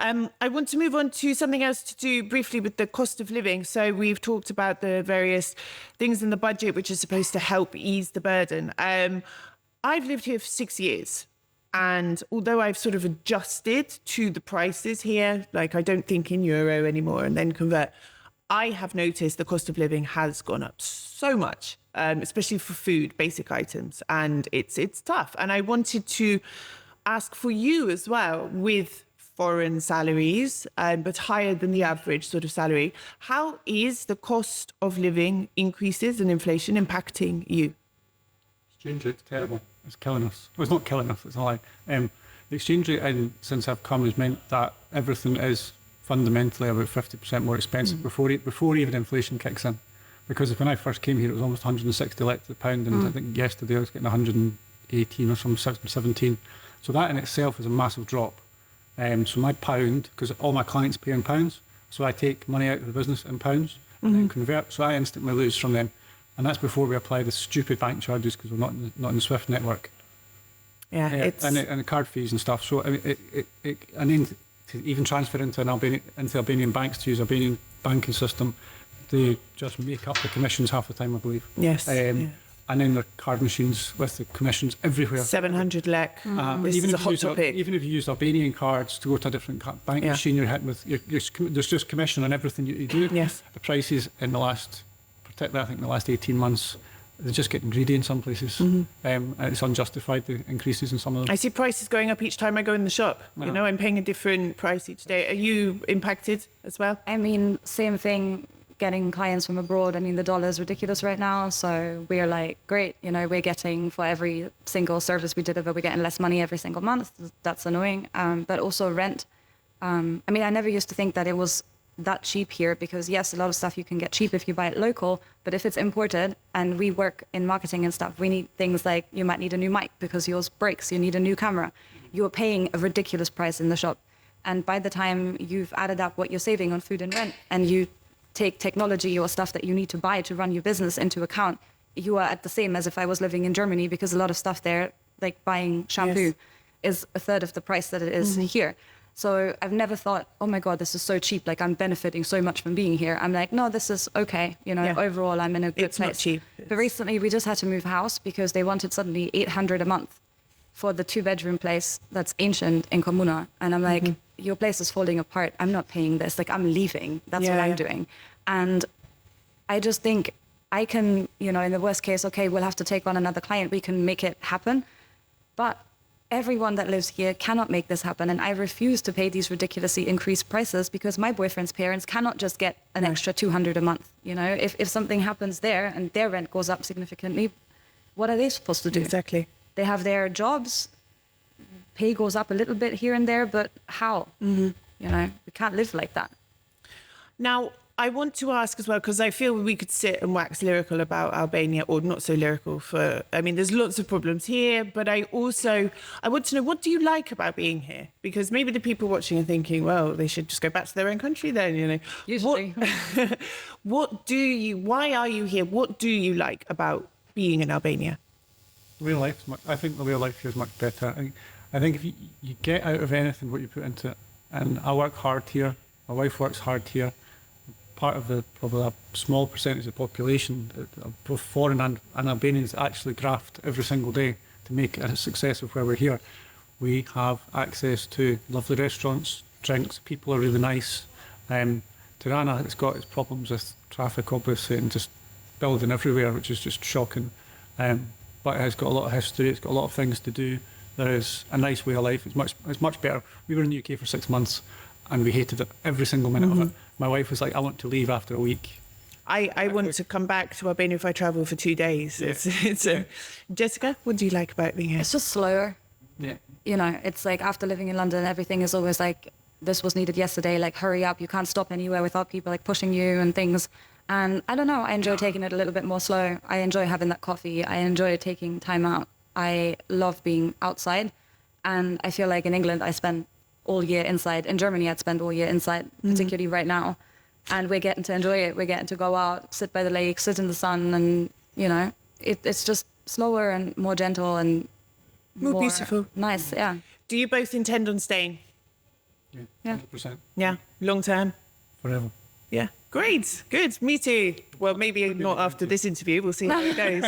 I want to move on to something else to do briefly with the cost of living. So we've talked about the various things in the budget which are supposed to help ease the burden. I've lived here for 6 years. And although I've sort of adjusted to the prices here, like I don't think in euro anymore and then convert, I have noticed the cost of living has gone up so much, especially for food, basic items, and it's tough. And I wanted to ask for you as well, with foreign salaries, but higher than the average sort of salary, how is the cost of living increases and inflation impacting you? Exchange rate's terrible. It's killing us. Well, it's not killing us, it's a lie. The exchange rate since I've come has meant that everything is fundamentally about 50% more expensive before even inflation kicks in. Because when I first came here, it was almost 160 lek to the pound, and I think yesterday I was getting 118 or some 17. So that in itself is a massive drop. So my pound, because all my clients pay in pounds, so I take money out of the business in pounds and then convert. So I instantly lose from them, and that's before we apply the stupid bank charges because we're not in the SWIFT network. Yeah, and the card fees and stuff. So I mean, and then to even transfer into Albanian banks to use Albanian banking system, they just make up the commissions half the time, I believe. Yes. And then the card machines with the commissions everywhere. 700 lek. This is a hot topic. Even if you use Albanian cards to go to a different bank machine, you're hit with there's just commission on everything you do. Yes. The prices in particularly I think in the last 18 months, they're just getting greedy in some places, and it's unjustified, the increases in some of them. I see prices going up each time I go in the shop. You know, I'm paying a different price each day. Are you impacted as well? I mean, same thing, getting clients from abroad. I mean, the dollar is ridiculous right now, so we're like, great, you know, we're getting, for every single service we deliver, we're getting less money every single month. That's annoying. But also rent. I mean, I never used to think that it was that cheap here, because yes, a lot of stuff you can get cheap if you buy it local, but if it's imported, and we work in marketing and stuff, we need things like, you might need a new mic because yours breaks, you need a new camera, you're paying a ridiculous price in the shop, and by the time you've added up what you're saving on food and rent, and you take technology or stuff that you need to buy to run your business into account, you are at the same as if I was living in Germany, because a lot of stuff there, like buying shampoo, is a third of the price that it is here. So I've never thought, oh my God, this is so cheap, like I'm benefiting so much from being here. I'm like, no, this is okay. You know, overall, I'm in a good place. Not cheap. But recently we just had to move house because they wanted suddenly 800 a month for the 2-bedroom place that's ancient in Comuna. And I'm like, your place is falling apart. I'm not paying this. Like, I'm leaving. That's what I'm doing. And I just think I can, you know, in the worst case, okay, we'll have to take on another client. We can make it happen. But everyone that lives here cannot make this happen, and I refuse to pay these ridiculously increased prices because my boyfriend's parents cannot just get an extra 200 a month. You know, if something happens there and their rent goes up significantly, what are they supposed to do? Exactly. They have their jobs, pay goes up a little bit here and there, but how? You know, we can't live like that. Now, I want to ask as well, because I feel we could sit and wax lyrical about Albania, or not so lyrical I mean, there's lots of problems here, but I want to know, what do you like about being here? Because maybe the people watching are thinking, well, they should just go back to their own country then, you know. Usually. Why are you here? What do you like about being in Albania? I think the way of life here is much better. I think if you get out of anything what you put into it, and I work hard here, my wife works hard here, part of probably a small percentage of the population, both foreign and Albanians, actually graft every single day to make a success of where we're here. We have access to lovely restaurants, drinks, people are really nice. Tirana has got its problems with traffic, obviously, and just building everywhere, which is just shocking. But it has got a lot of history, it's got a lot of things to do. There is a nice way of life, it's much better. We were in the UK for 6 months, and we hated it, every single minute of it. My wife was like, I want to leave after a week. I want to come back to Albania if I travel for 2 days. Yeah. Jessica, what do you like about being here? It's just slower. Yeah. You know, it's like after living in London, everything is always like, this was needed yesterday, like hurry up, you can't stop anywhere without people like pushing you and things. And I don't know, I enjoy taking it a little bit more slow. I enjoy having that coffee. I enjoy taking time out. I love being outside. And I feel like in England, I spend all year inside. In Germany, I'd spend all year inside, particularly right now. And we're getting to enjoy it. We're getting to go out, sit by the lake, sit in the sun. And, you know, it's just slower and more gentle and more beautiful. Nice, yeah. Do you both intend on staying? Yeah. 100%. Yeah, long term. Forever. Yeah, great, good. Me too. Well, maybe not after this interview. We'll see how it goes.